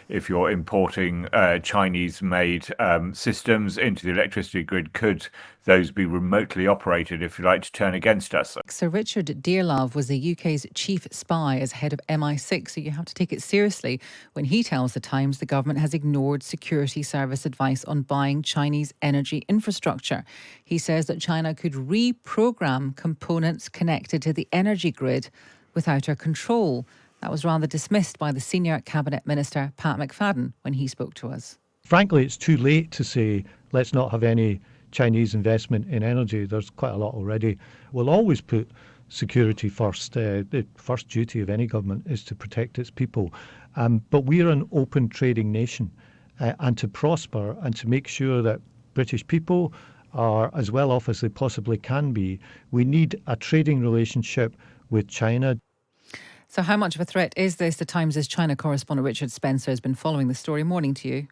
if you're importing Chinese-made systems into the electricity grid, could those be remotely operated, if you like, to turn against us? Sir Richard Dearlove was the UK's chief spy as head of MI6, so you have to take it seriously when he tells The Times the government has ignored security service advice on buying Chinese energy infrastructure. He says that China could reprogram components connected to the energy grid without our control. That was rather dismissed by the senior cabinet minister, Pat McFadden, when he spoke to us. Frankly, it's too late to say, let's not have any Chinese investment in energy. There's quite a lot already. We'll always put security first. The first duty of any government is to protect its people. But we're an open trading nation. And to prosper and to make sure that British people are as well off as they possibly can be, we need a trading relationship with China. So how much of a threat is this? The Times' China correspondent Richard Spencer has been following the story. Morning to you.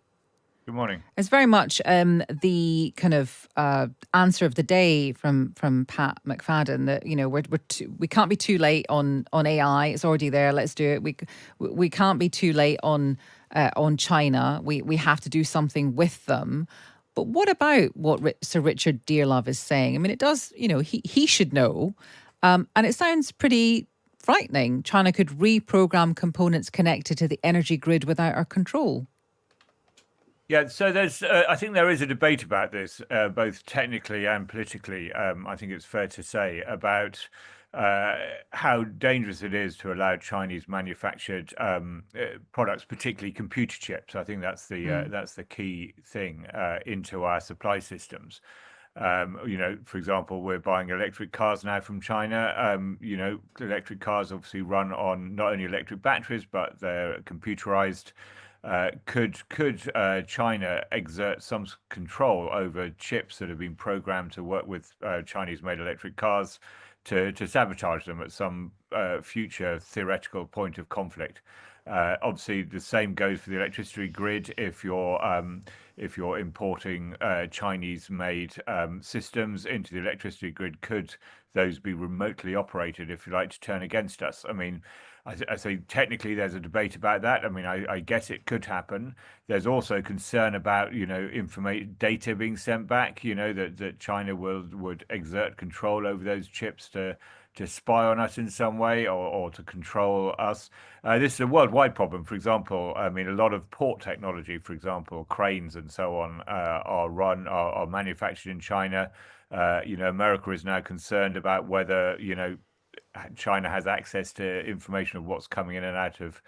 Good morning. It's very much the kind of answer of the day from Pat McFadden that, you know, we can't be too late on AI. It's already there. Let's do it. We can't be too late on China. We have to do something with them. But what about what Sir Richard Dearlove is saying? I mean, it does, you know, he should know. And it sounds pretty frightening. China could reprogram components connected to the energy grid without our control. Yeah, so I think there is a debate about this, both technically and politically. I think it's fair to say about how dangerous it is to allow Chinese manufactured products, particularly computer chips. I think that's the key thing into our supply systems. You know, for example, we're buying electric cars now from China. You know, electric cars obviously run on not only electric batteries, but they're computerized. Could China exert some control over chips that have been programmed to work with Chinese-made electric cars to sabotage them at some future theoretical point of conflict? Obviously, the same goes for the electricity grid. If you're importing Chinese-made systems into the electricity grid, could those be remotely operated, if you like, to turn against us? I mean, I say technically there's a debate about that. I mean, I guess it could happen. There's also concern about, you know, data being sent back, you know, that China would exert control over those chips to spy on us in some way or to control us. This is a worldwide problem. For example, I mean, a lot of port technology, for example, cranes and so on, are manufactured in China. You know, America is now concerned about whether, you know, China has access to information of what's coming in and out of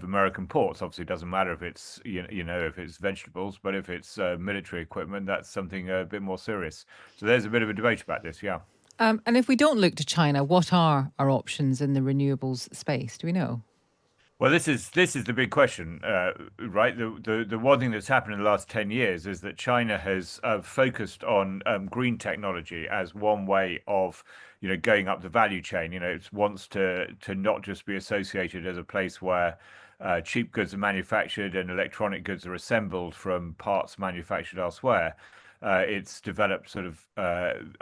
American ports. Obviously, it doesn't matter if it's you know if it's vegetables, but if it's military equipment, that's something a bit more serious. So there's a bit of a debate about this. Yeah. And if we don't look to China, what are our options in the renewables space? Do we know? Well, this is the big question, right? The one thing that's happened in the last 10 years is that China has focused on green technology as one way of, you know, going up the value chain. You know, it wants to not just be associated as a place where cheap goods are manufactured and electronic goods are assembled from parts manufactured elsewhere. It's developed sort of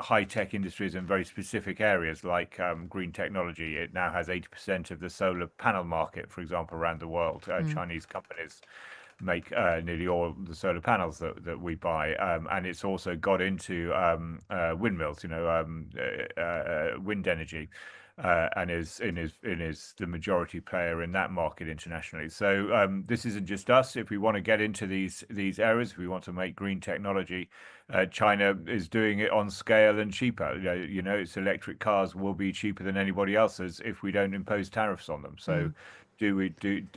high-tech industries in very specific areas like green technology. It now has 80% of the solar panel market, for example, around the world. Chinese companies make nearly all the solar panels that we buy, and it's also got into windmills, you know, wind energy. And is the majority player in that market internationally. So this isn't just us. If we want to get into these areas, if we want to make green technology, China is doing it on scale and cheaper. You know, its electric cars will be cheaper than anybody else's if we don't impose tariffs on them. So. Do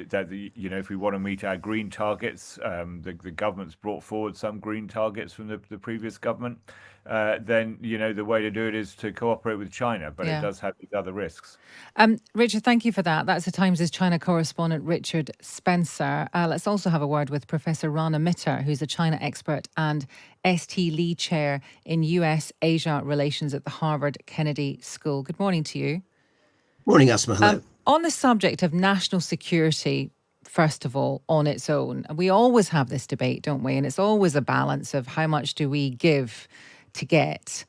that? You know, if we want to meet our green targets, the government's brought forward some green targets from the previous government. Then you know the way to do it is to cooperate with China, but it does have these other risks. Richard, thank you for that. That's the Times' China correspondent Richard Spencer. Let's also have a word with Professor Rana Mitter, who's a China expert and ST Lee Chair in US-Asia Relations at the Harvard Kennedy School. Good morning to you. Morning, Asma. Hello. On the subject of national security, first of all, on its own, we always have this debate, don't we? And it's always a balance of how much do we give to get.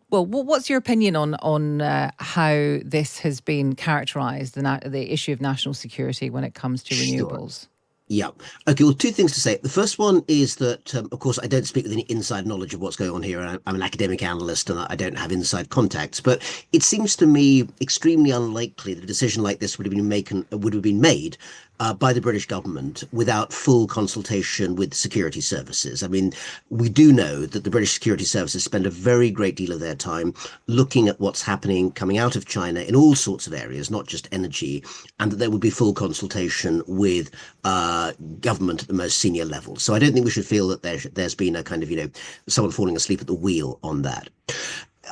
what's your opinion on how this has been characterised, the issue of national security when it comes to renewables? Yeah. Okay. Well, two things to say. The first one is that, of course, I don't speak with any inside knowledge of what's going on here. I'm an academic analyst and I don't have inside contacts. But it seems to me extremely unlikely that a decision like this would have been made by the British government without full consultation with security services. I mean, we do know that the British security services spend a very great deal of their time looking at what's happening coming out of China in all sorts of areas, not just energy, and that there would be full consultation with government at the most senior level. So I don't think we should feel that there's been a kind of, someone falling asleep at the wheel on that.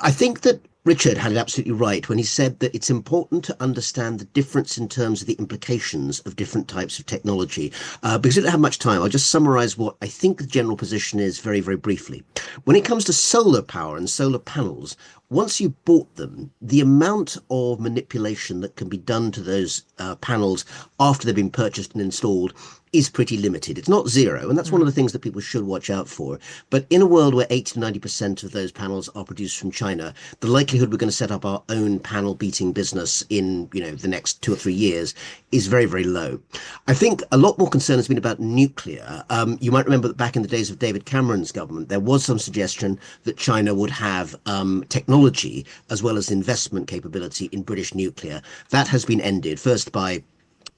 I think that Richard had it absolutely right when he said that it's important to understand the difference in terms of the implications of different types of technology. Because I don't have much time, I'll just summarize what I think the general position is very, very briefly. When it comes to solar power and solar panels, once you bought them, the amount of manipulation that can be done to those panels after they've been purchased and installed is pretty limited. It's not zero, and that's one of the things that people should watch out for. But in a world where 80 to 90% of those panels are produced from China, the likelihood we're going to set up our own panel beating business in, the next 2 or 3 years is very, very low. I think a lot more concern has been about nuclear. You might remember that back in the days of David Cameron's government, there was some suggestion that China would have technology as well as investment capability in British nuclear. That has been ended, first by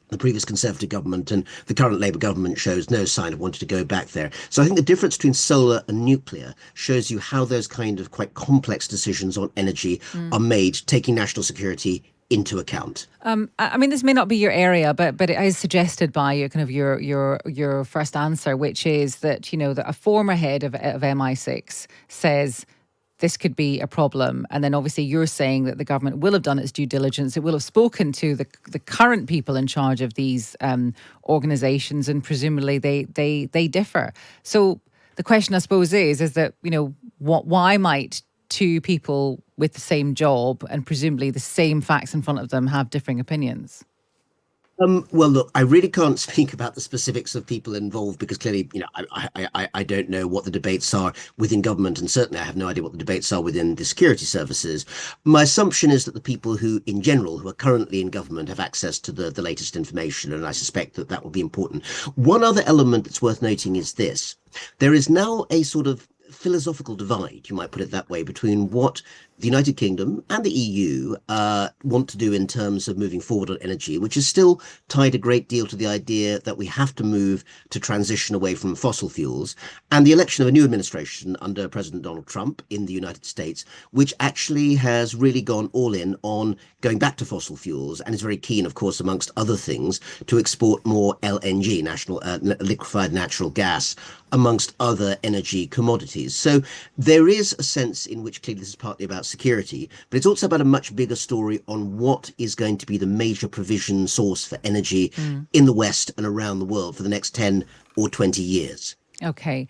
the previous Conservative government, and the current Labour government shows no sign of wanting to go back there. So I think the difference between solar and nuclear shows you how those kind of quite complex decisions on energy are made, taking national security into account. I mean, this may not be your area, but it is suggested by your first answer, which is that that a former head of MI6 says this could be a problem. And then obviously you're saying that the government will have done its due diligence. It will have spoken to the current people in charge of these organisations, and presumably they differ. So the question, I suppose, is that, why might two people with the same job and presumably the same facts in front of them have differing opinions? Well, look, I really can't speak about the specifics of people involved because clearly, I don't know what the debates are within government, and certainly I have no idea what the debates are within the security services. My assumption is that the people who, in general, who are currently in government have access to the latest information, and I suspect that will be important. One other element that's worth noting is this. There is now a sort of philosophical divide, you might put it that way, between what the United Kingdom and the EU want to do in terms of moving forward on energy, which is still tied a great deal to the idea that we have to move to transition away from fossil fuels, and the election of a new administration under President Donald Trump in the United States, which actually has really gone all in on going back to fossil fuels and is very keen, of course, amongst other things, to export more LNG, liquefied natural gas, amongst other energy commodities. So there is a sense in which clearly this is partly about security, but it's also about a much bigger story on what is going to be the major provision source for energy in the West and around the world for the next 10 or 20 years. Okay.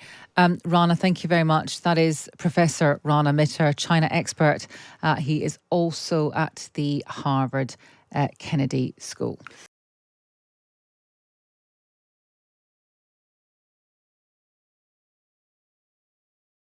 Rana, thank you very much. That is Professor Rana Mitter, China expert. He is also at the Harvard Kennedy School.